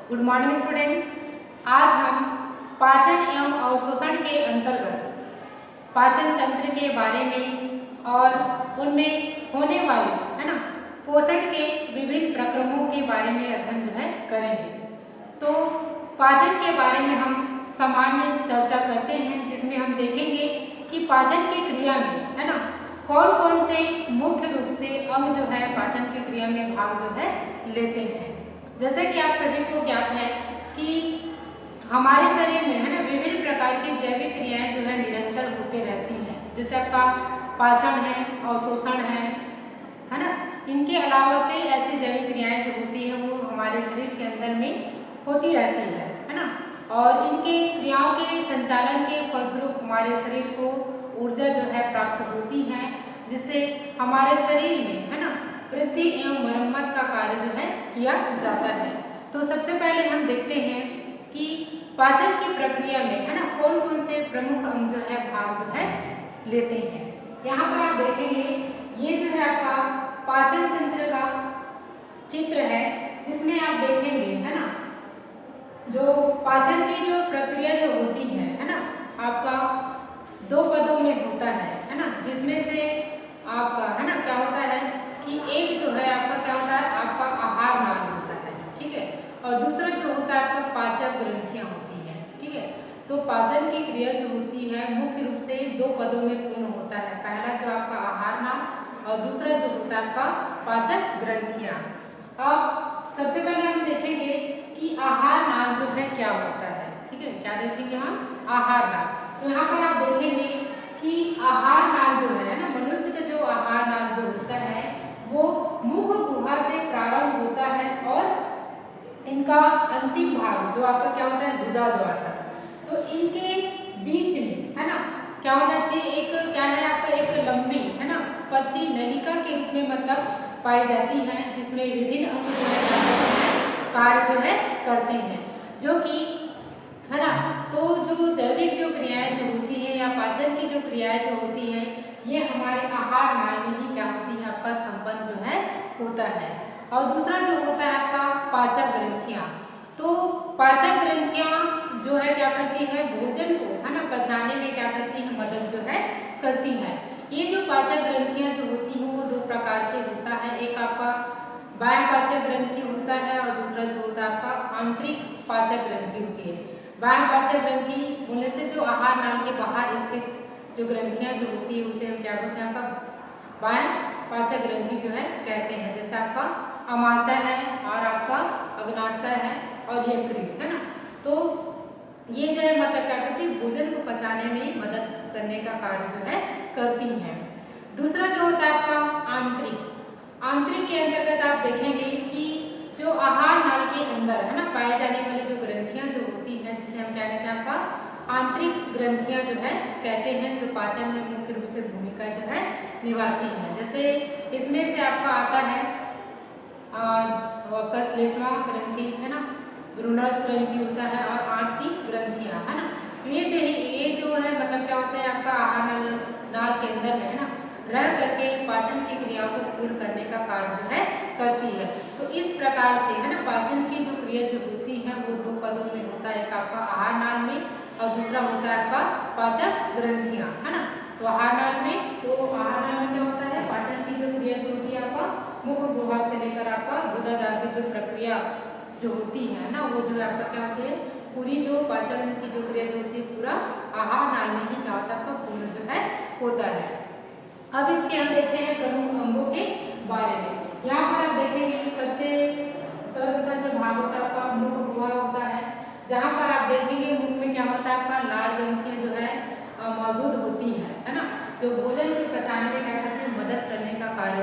Good morning student. आज हम पाचन एवं अवशोषण के अंतर्गत पाचन तंत्र के बारे में और उनमें होने वाले पोषण के विभिन्न प्रक्रमों के बारे में अध्ययन करेंगे। तो पाचन के बारे में हम सामान्य चर्चा करते हैं, जिसमें हम देखेंगे कि पाचन की क्रिया में कौन कौन से मुख्य रूप से अंग पाचन की क्रिया में भाग लेते हैं। जैसे कि आप सभी को ज्ञात है कि हमारे शरीर में विभिन्न प्रकार की जैविक क्रियाएं निरंतर होते रहती हैं। जैसे आपका पाचन है, अवशोषण है ना। इनके अलावा कई ऐसी जैविक क्रियाएं जो होती हैं वो हमारे शरीर के अंदर में होती रहती है ना। और इनके क्रियाओं के संचालन के फलस्वरूप हमारे शरीर को ऊर्जा प्राप्त होती है, जिससे हमारे शरीर में वृद्धि एवं मरम्मत का कार्य किया जाता है। तो सबसे पहले हम देखते हैं कि पाचन की प्रक्रिया में कौन कौन से प्रमुख अंग भाग लेते हैं। यहाँ पर आप देखेंगे ये आपका पाचन तंत्र का चित्र है, जिसमें आप देखेंगे जो पाचन की जो प्रक्रिया होती है आपका दो पदों में होता है ना। जिसमें से आपका क्या होता है कि एक आपका क्या होता है, आपका आहार नाल होता है, ठीक है। और दूसरा होता है आपका पाचक ग्रंथियां होती हैं, ठीक है। तो पाचन की क्रिया होती है मुख्य रूप से दो पदों में पूर्ण होता है। पहला आपका आहार नाल और दूसरा होता है आपका पाचक ग्रंथियां। अब सबसे पहले हम देखेंगे कि आहार नाल क्या होता है, ठीक है। क्या देखेंगे हम, आहार नाल। तो यहाँ पर आप देखेंगे कि आहार नाल है ना, मनुष्य का जो आहार नाल होता है वो मुख गुहा से प्रारंभ होता है और इनका अंतिम भाग जो आपका क्या होता है, गुदा द्वार तक। तो इनके बीच में क्या होना चाहिए, एक क्या है आपका एक लंबी पतली नलिका के रूप में मतलब पाई जाती है, जिसमें विभिन्न अंग कार्य करते हैं, जो कि तो जो जैविक क्रियाएं होती है या पाचन की क्रियाएं होती हैं, ये हमारे आहार नाल में ही क्या होती है, आपका संपन्न होता है। और दूसरा होता है आपका पाचक ग्रंथियां। तो पाचक ग्रंथियां क्या करती है, भोजन को पचाने में क्या करती है, मदद करती है। ये जो पाचक ग्रंथियां होती हैं वो दो प्रकार से होता है। एक आपका बाह्य पाचक ग्रंथि होता है और दूसरा होता है आपका आंतरिक पाचक ग्रंथि होती है। बाह्य पाचक ग्रंथि बोलने से जो आहार नाल के बाहर स्थित जो ग्रंथियां होती है उसे हम क्या बोलते हैं, आपका बाह्य पाचक ग्रंथि कहते हैं। जैसे आपका अमाशय है और आपका अग्नाशय है और यकृत है ना। तो ये मतलब क्या करती है, भोजन को पचाने में मदद करने का कार्य करती हैं। दूसरा होता है आपका आंतरिक। आंतरिक के अंतर्गत आप देखेंगे कि जो आहार नाल के अंदर पाए जाने वाली ग्रंथियां होती हैं, जिसे हम क्या कहते हैं, आपका आंतरिक ग्रंथियां कहते हैं, जो पाचन में मुख्य रूप से भूमिका निभाती हैं। जैसे इसमें से आपका आता है आपका श्लेष्मा ग्रंथि है ना, ब्रूनर्स ग्रंथि होता है और आंत की ग्रंथियां है ना। तो ये मतलब क्या होता है, आपका आहार नाल के अंदर में रह करके पाचन की क्रियाओं को पूर्ण करने का कार्य करती है। तो इस प्रकार से पाचन की क्रिया होती है वो दो पदों में होता है। एक आपका आहार नाल में और दूसरा होता है आपका पाचक ग्रंथियां है ना। तो आहार नाल में क्या होता है, पाचन की क्रिया होती है आपका मुख गुहा से लेकर आपका गुदा द्वार की प्रक्रिया होती है ना, वो आपका क्या होती है, पूरी पाचन की क्रिया होती है पूरा आहार नाल में ही क्या होता है, आपका पूर्ण होता है। अब इसके हम देखते हैं प्रमुख अंगों के बारे में। यहाँ पर आप देखेंगे सबसे सर्वप्रथम जो भाग होता है आपका मुख गुहा होता है, जहाँ पर आप देखेंगे मुख में क्या होता है, आपका लार ग्रंथियां मौजूद होती है ना, जो भोजन को पचाने में क्या करती है, मदद करने का कार्य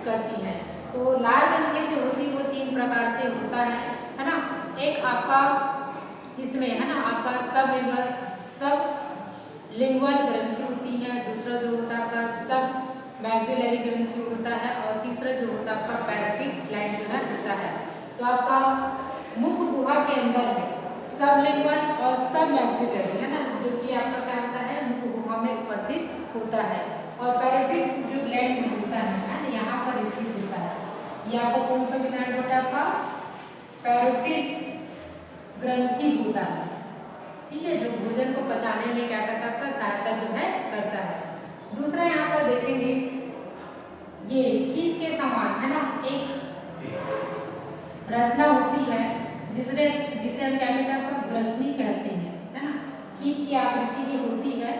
करती है। तो लार ग्रंथियां होती है वो तीन प्रकार से होता है ना। एक आपका इसमें आपका सब लिंगुअल ग्रंथि होती है, दूसरा होता है आपका सब मैक्सिलरी ग्रंथि होता है और तीसरा होता है आपका पैरोटिड ग्लैंड होता है। तो आपका मुख गुहा के अंदर में सब लिंगुअल और सब मैक्सिलरी है ना, जो कि आपका क्या होता है, मुख गुहा में उपस्थित होता है। और पैरोटिड जो ग्लैंड में होता है ना, यहाँ पर स्थित होता है। ये आपको कौन सा ग्लैंड होता है, आपका पैरोटिड ग्रंथि होता है, ठीक है, जो भोजन को पचाने में क्या करता है आपका सहायता जो है करता है। दूसरा यहाँ पर देखेंगे ये कीट के समान है ना एक रचना होती है जिसे हम क्या कहते हैं आपका ग्रसनी कहते हैं, है ना, कीट की आकृति की होती है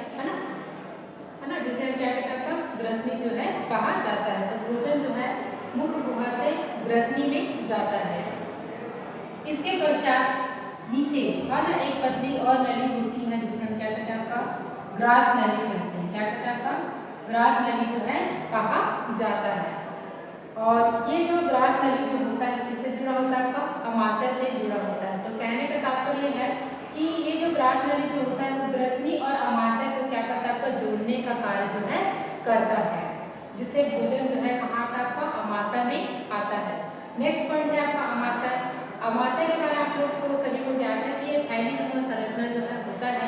ना, जिसे हम क्या कहते हैं आपका ग्रसनी जो है कहा जाता है। तो भोजन जो है मुख गुहा से ग्रसनी में जाता है। इसके पश्चात नीचे है ना एक पतली और नली होती है जिसे हम क्या कहते हैं आपका ग्रास नली कहते हैं। क्या कहते हैं आपका ग्रास नली जो है कहा जाता है। और ये जो ग्रास नली जो होता है किससे जुड़ा होता है आपका अमाशय से जुड़ा होता है। तो कहने का तात्पर्य है कि ये जो ग्रास नली जो होता है वो ग्रसनी और अमाशय को क्या करता है आपका जोड़ने का कार्य जो है करता है, जिससे भोजन जो है कहाँ आता है आपका अमाशय में आता है। नेक्स्ट पॉइंट है आपका अमाशय। अमाशय के बारे में आप लोग को सभी को ज्ञात है कि ये थैली संरचना जो है होता है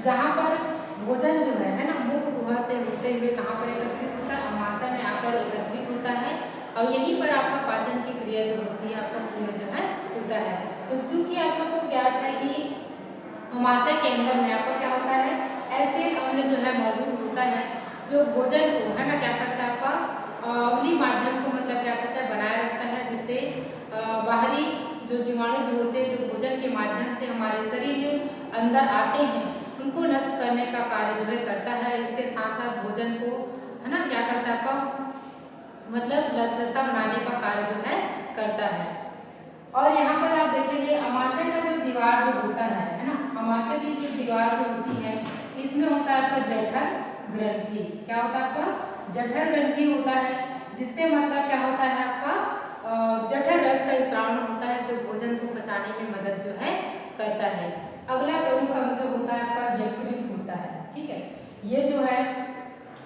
जहाँ पर भोजन जो है ना मुख गुहा से होते हुए कहाँ पर एकत्रित होता है अमाशय में आकर एकत्रित होता है और यहीं पर आपका पाचन की क्रिया जो होती है आपका पूर्ण जो है होता है। तो चूंकि आप लोग को ज्ञात है कि अमाशय के अंदर में आपका क्या होता है एसिड अम्ल जो है मौजूद होता है जो भोजन को है ना क्या करता है आपका अम्लीय माध्यम को मतलब क्या करता है बनाए रखता है, जिससे बाहरी जो जीवाणु जो होते हैं जो भोजन के माध्यम से हमारे शरीर में अंदर आते हैं उनको नष्ट करने का कार्य जो है करता है। इसके साथ साथ भोजन को है ना क्या करता है आपका मतलब लसलसा बनाने का कार्य जो है करता है। और यहाँ पर आप देखेंगे अमाशय का जो दीवार जो होता है ना अमाशय की जो दीवार जो होती है इसमें होता है आपका जठर ग्रंथि। क्या होता है आपका जठर ग्रंथि होता है, जिससे मतलब क्या होता है आपका जठर रस का स्रावन होता है जो भोजन को पचाने में मदद जो है करता है। अगला प्रमुख अंग जो होता है आपका यकृत होता है, ठीक है। ये जो है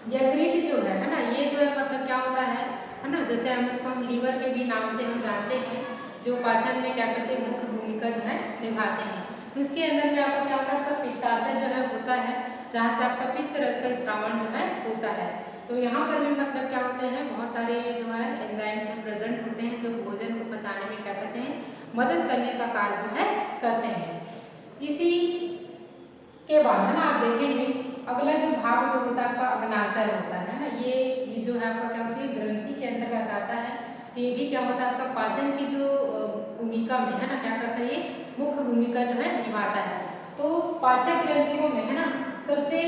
यकृत जो है ना ये जो है मतलब क्या होता है ना, जैसे हम इसको हम लीवर के भी नाम से हम जानते हैं जो पाचन में क्या करते हैं मुख्य भूमिका जो है निभाते हैं। तो इसके अंदर में आपका क्या होता है आपका पित्ताशय जो है होता है जहाँ से आपका पित्त रस का स्रावन जो है होता है। तो यहाँ पर भी मतलब क्या होते हैं बहुत सारे जो है एंजाइम्स प्रेजेंट होते हैं जो भोजन को पचाने में क्या करते हैं मदद करने का कार्य जो है करते हैं। इसी के बाद है ना आप देखेंगे अगला जो भाग जो होता है आपका अग्नाशय होता है ना, ये जो है आपका क्या होती है ग्रंथि के अंतर्गत आता है। तो ये भी क्या होता है आपका पाचन की जो भूमिका में है ना क्या करता है ये मुख्य भूमिका जो है निभाता है। तो पाचक ग्रंथियों में है ना सबसे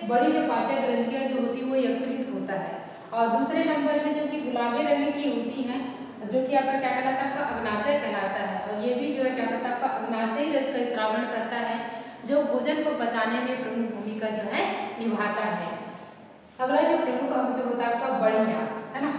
बड़ी जो पाचक ग्रंथियां जो होती है वो यकृत होता है और दूसरे नंबर में जो कि गुलाबी रंग की होती है जो कि आपका क्या कहलाता है आपका अग्नाशय कहलाता है। और ये भी जो है क्या करता है आपका अग्नाशयी रस का स्रावन करता है जो भोजन को पचाने में प्रमुख भूमिका जो है निभाता है। अगला जो प्रमुख अंग जो होता है आपका बड़ी आंत है ना,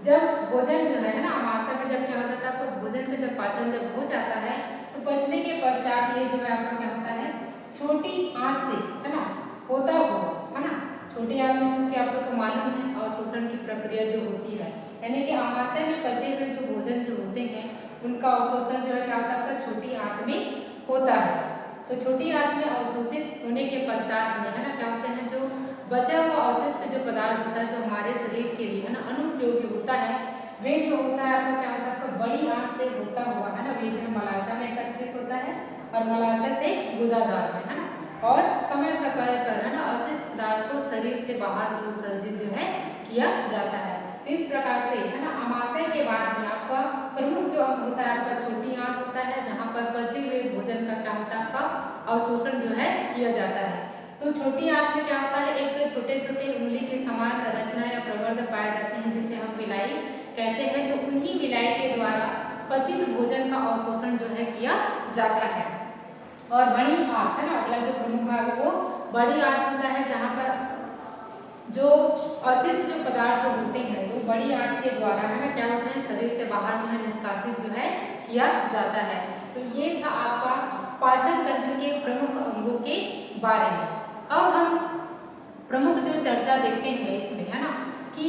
जब भोजन जो है ना अमाशय में जब क्या होता है आपका भोजन का जब पाचन जब हो जाता है तो पचने के पश्चात ये जो है आपका क्या होता है छोटी आंत से है ना होता हुआ है ना छोटी आंत में चूंकि आप लोग को मालूम है अवशोषण की प्रक्रिया जो होती है यानी कि अमाशय में पचे हुए जो भोजन जो होते हैं उनका अवशोषण जो है क्या होता है आपका छोटी आंत में होता है। तो छोटी आंत में अवशोषित होने के पश्चात में है ना क्या होते हैं जो बचा हुआ अवशिष्ट जो पदार्थ होता है जो हमारे शरीर के लिए है ना अनुपयोगी होता है वे जो होता है आपका क्या होता है आपका बड़ी आंत से होता हुआ है ना वे जो है मलाशय में एकत्रित होता है और मलाशय से गुदादार में है ना और समय समय पर है ना अवशिष्ट पदार्थ को शरीर से बाहर जो सर्जित जो है किया जाता है। तो इस प्रकार से है ना अमाशय के बाद में आपका प्रमुख जो अंग होता है आपका छोटी आंत होता है जहाँ पर बचे हुए भोजन का क्या होता है आपका अवशोषण जो है किया जाता है। तो छोटी आंत में क्या होता है एक छोटे छोटे उंगली के समान रचना या प्रवर्ग पाए जाते हैं जिसे हम विलाई कहते हैं। तो उन्हीं विलाई के द्वारा पचित भोजन का अवशोषण जो है किया जाता है। और बड़ी आंत है ना अगला जो प्रमुख भाग है वो बड़ी आंत होता है जहाँ पर जो अवशिष्ट जो पदार्थ जो होते हैं वो बड़ी आंत के द्वारा है ना क्या होते हैं शरीर से बाहर जो है निष्कासित जो है किया जाता है। तो ये था आपका पाचन तंत्र के प्रमुख अंगों के बारे में। अब हम प्रमुख जो चर्चा देखते हैं इसमें है ना कि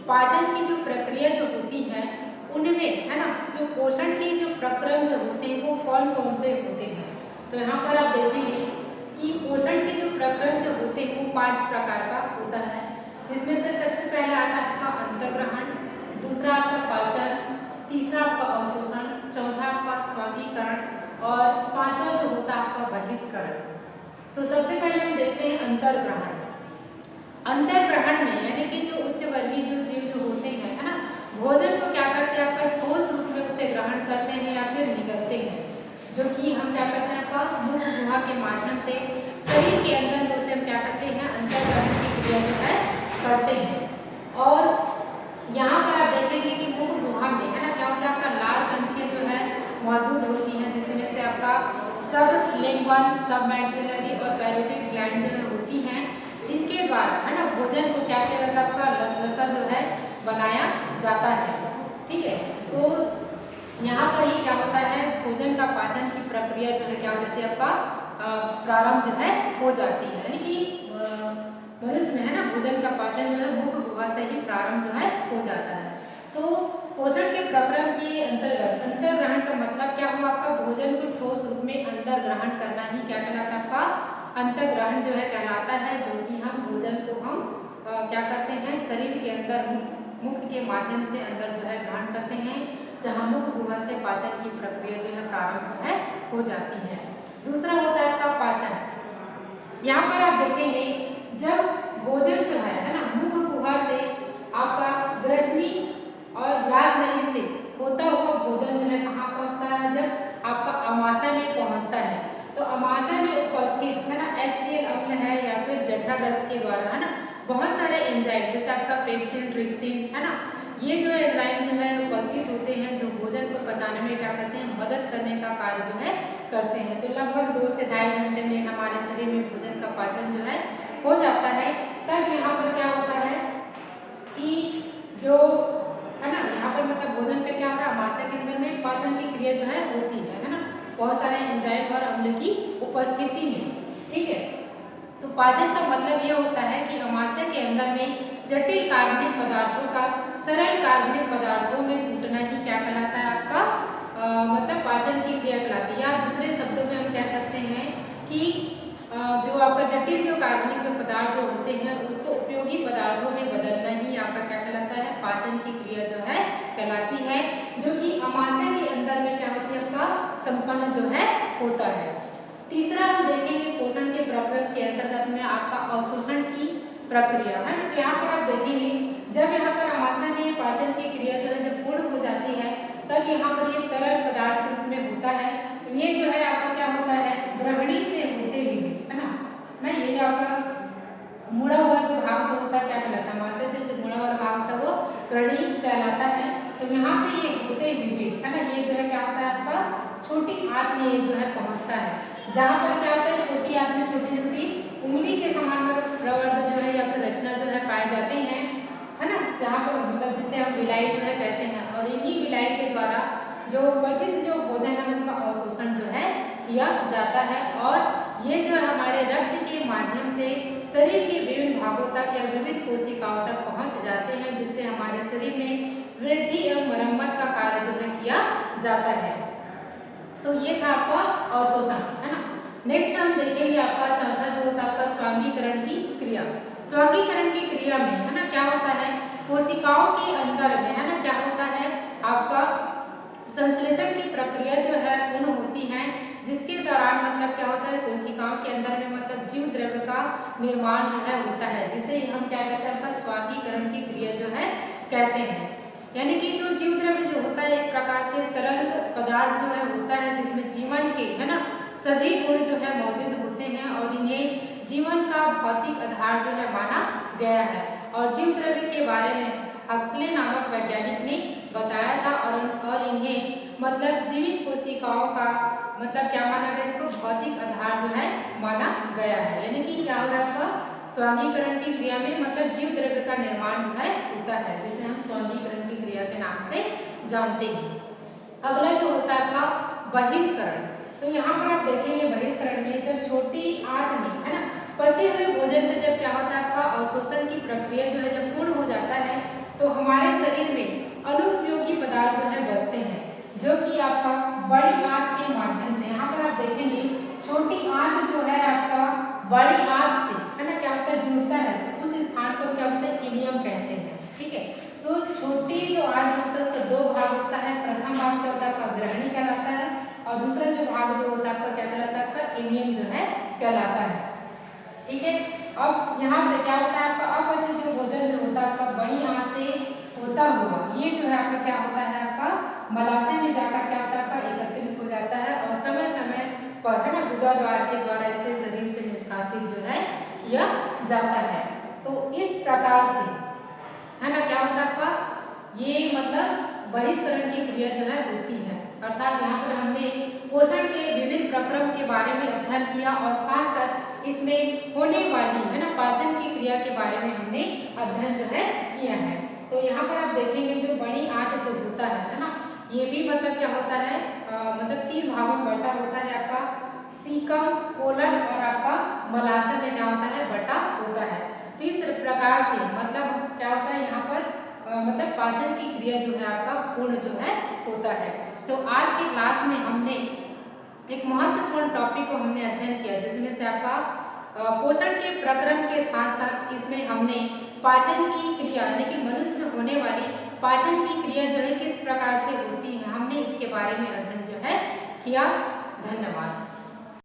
पाचन की जो प्रक्रिया जो होती है उनमें है ना जो पोषण के जो प्रक्रम जो होते हैं वो कौन कौन से होते हैं। तो यहाँ पर आप देखेंगे कि पोषण के जो प्रक्रम जो होते हैं वो 5 प्रकार का होता है, जिसमें से सबसे पहला आता है आपका अंतर्ग्रहण, दूसरा आपका पाचन, तीसरा आपका अवशोषण, चौथा आपका स्वांगीकरण और पांचवा बहिष्करण। तो सबसे पहले हम देखते हैं अंतर्ग्रहण। अंतर्ग्रहण में यानी कि जो उच्च वर्गीय जो जीव जो होते हैं, है ना, भोजन को क्या करते हैं, आपका ठोस रूप में उसे ग्रहण करते हैं या फिर निगलते हैं, जो कि हम क्या करते हैं, आपका मुख गुहा के माध्यम से शरीर के अंदर में उसे हम क्या करते हैं, अंतर्ग्रहण की क्रिया जो है करते हैं। और यहाँ पर आप देखेंगे कि मुख गुहा में, है ना, क्या होता है, आपका लाल ग्रंथियाँ जो है मौजूद होती हैं, जिसमें से आपका सब लिंगवन, सब मैक्सिलरी और पैरोटिड ग्लैंड जो है होती हैं, जिनके द्वारा, है ना, भोजन को क्या किया जाता है, आपका लसलसा जो है बनाया जाता है। ठीक है, तो यहाँ पर ही क्या होता है, भोजन का पाचन की प्रक्रिया जो है क्या हो जाती है, आपका प्रारंभ जो है हो जाती है। यानी कि मनुष्य में, है ना, भोजन का पाचन जो है मुख गुहा से ही प्रारंभ जो है हो जाता है। तो पोषण के प्रक्रम के अंतर्गत अंतर्ग्रहण का मतलब क्या हुआ, आपका भोजन को ठोस रूप में अंदर ग्रहण करना ही क्या कहलाता है, आपका अंतर्ग्रहण जो है कहलाता है, जो कि हम भोजन को हम क्या करते हैं, शरीर के अंदर मुख के माध्यम से अंदर जो है ग्रहण करते हैं, जहाँ मुख गुहा से पाचन की प्रक्रिया जो है प्रारंभ जो है हो जाती है। दूसरा होता है आपका पाचन। यहाँ पर आप देखेंगे जब भोजन जो है ना, मुख गुहा से आपका ग्रसनी और ग्रास नली से होता हुआ भोजन जो है कहाँ पहुँचता है, जब आपका अमाशय में पहुँचता है, तो अमाशय में उपस्थित, है ना, HCl अम्ल है या फिर जठर रस के द्वारा, है ना, बहुत सारे एंजाइम जैसे आपका पेप्सिन, ट्रिप्सिन, है ना, ये जो एंजाइम जो है उपस्थित होते हैं, जो भोजन को पचाने में क्या करते हैं, मदद करने का कार्य जो है करते हैं। तो लगभग 2 से 2.5 घंटे में हमारे शरीर में भोजन का पाचन जो है हो जाता है। तब यहाँ पर क्या होता है कि जो, है ना, यहाँ पर मतलब भोजन का क्या हो रहा है, अमाशय के अंदर में पाचन की क्रिया जो है होती है ना, बहुत सारे एंजाइम और अम्ल की उपस्थिति में। ठीक है, तो पाचन का मतलब ये होता है कि अमाशय के अंदर में जटिल कार्बनिक पदार्थों का सरल कार्बनिक पदार्थों में टूटना ही क्या कहलाता है, आपका मतलब पाचन की क्रिया कहलाती है। या दूसरे शब्दों में हम कह सकते हैं कि जो आपका जटिल जो कार्बनिक जो पदार्थ जो होते हैं उसको उपयोगी पदार्थों में बदलना ही आपका क्या कहलाता है, पाचन की क्रिया जो है कहलाती है, जो कि अमाशय के अंदर में क्या होती है, आपका संपन्न जो है होता है। तीसरा हम देखेंगे पोषण के प्रक्रम के अंतर्गत में आपका अवशोषण की प्रक्रिया, है ना। तो यहाँ पर आप देखेंगे जब यहाँ पर अमाशय में पाचन की क्रिया जो है जब पूर्ण हो जाती है, तब यहाँ पर ये तरल पदार्थ के रूप में होता है। तो ये जो है आपका क्या होता है, ग्रहणी से होते हुए, है ना, ये आपका मुड़ा हुआ जो भाग जो होता है क्या कहलाता है, अमाशय से जो मुड़ा हुआ भाग होता है वो ग्रहणी कहलाता है। तो यहाँ से ये होते हुए, है ना, ये जो है क्या होता है, आपका छोटी आंत में ये जो है पहुँचता है, जहाँ पर क्या होता है, छोटी आंत में छोटी छोटी उंगली के समान प्रवर्ध जो है या फिर रचना जो है पाए जाते हैं, है ना, जहाँ पर मतलब जिसे हम विलाई जो है कहते हैं। और इन्हीं विलाई के द्वारा जो पचित जो भोजन है उनका अवशोषण जो है किया जाता है, और ये जो हमारे रक्त के माध्यम से शरीर के विभिन्न भागों तक या विभिन्न कोशिकाओं तक पहुँच जाते हैं, जिससे हमारे शरीर में वृद्धि एवं मरम्मत का कार्य जो है किया जाता है। तो ये था आपका अवशोषण, है ना। नेक्स्ट हम देखेंगे आपका चौथा जो होता है आपका स्वांगीकरण की क्रिया। स्वांगीकरण की क्रिया में, है ना, क्या होता है, कोशिकाओं के अंदर में, है ना, क्या होता है, आपका संश्लेषण की प्रक्रिया जो है पूर्ण होती है, जिसके दौरान मतलब क्या होता है, कोशिकाओं के अंदर में मतलब जीव द्रव्य का निर्माण जो है होता है, जिसे हम क्या कहते हैं, आपका स्वांगीकरण की क्रिया जो है कहते हैं। यानी कि जो जीव द्रव्य जो होता है एक प्रकार से तरल पदार्थ जो है होता है, जिसमें जीवन के, है ना, सभी गुण जो है मौजूद होते हैं, और इन्हें जीवन का भौतिक आधार जो है माना गया है। और जीव द्रव्य के बारे में हक्सले नामक वैज्ञानिक ने बताया था, और इन्हें मतलब जीवित कोशिकाओं का मतलब क्या माना गया, इसको भौतिक आधार जो है माना गया है। यानी कि क्या हो रहा है, आपका स्वांगीकरण की क्रिया में मतलब जीव द्रव्य का निर्माण जो है होता है, जिसे हम स्वांगीकरण की क्रिया के नाम से जानते हैं। अगला जो होता है आपका बहिष्करण। तो यहाँ पर आप देखेंगे बहिष्करण में जब छोटी आंत में, है ना, पचे हुए भोजन का जब क्या होता है, आपका अवशोषण की प्रक्रिया जो है जब पूर्ण हो जाता है, तो हमारे शरीर में अनुपयोगी पदार्थ जो है बचते हैं, जो कि आपका बड़ी आंत के माध्यम से, यहाँ पर आप देखेंगे छोटी आंत जो है आपका बड़ी आंत से, है ना, क्या होता है, जुड़ता है, तो उस स्थान को क्या होता है, इलियम कहते हैं। ठीक है, तो छोटी जो आंत होता है उसका 2 भाग होता है। प्रथम भाग जो होता है आपका ग्रहणी कहलाता है, और दूसरा जो भाग जो होता है आपका क्या कहलाता है, आपका इलियम जो है कहलाता है। ठीक है, अब यहाँ से क्या होता है आपका अपचित जो भोजन जो होता है आपका बड़ी आंत से होता हुआ ये जो है आपका क्या होता है, आपका मलाशय में जाकर क्या होता है, आपका एकत्रित हो जाता है और समय समय पर है ना गुदाद्वार के द्वारा इसे शरीर से निष्कासित जो है किया जाता है। तो इस प्रकार से है ना क्या होता है आपका ये मतलब बहिष्करण की क्रिया जो है होती है। अर्थात यहाँ पर हमने पोषण के विभिन्न प्रक्रम के बारे में अध्ययन किया और साथ साथ इसमें होने वाली है ना पाचन की क्रिया के बारे में हमने अध्ययन जो है किया है। तो यहाँ पर आप देखेंगे जो बड़ी आंत जो होता है ना ये भी मतलब क्या होता है मतलब 3 भागों में बटा होता है आपका सीकम, कोलन और आपका मलाशय में क्या होता है बटा होता है। तो इस प्रकार से मतलब क्या होता है यहाँ पर मतलब पाचन की क्रिया जो है आपका पूर्ण जो है होता है। तो आज की क्लास में हमने एक महत्वपूर्ण टॉपिक को हमने अध्ययन किया जिसमें से आपका पोषण के प्रक्रम के साथ साथ इसमें हमने पाचन की क्रिया यानी कि मनुष्य में होने वाली पाचन की क्रिया जो है किस प्रकार से होती है हमने इसके बारे में अध्ययन जो है किया। धन्यवाद।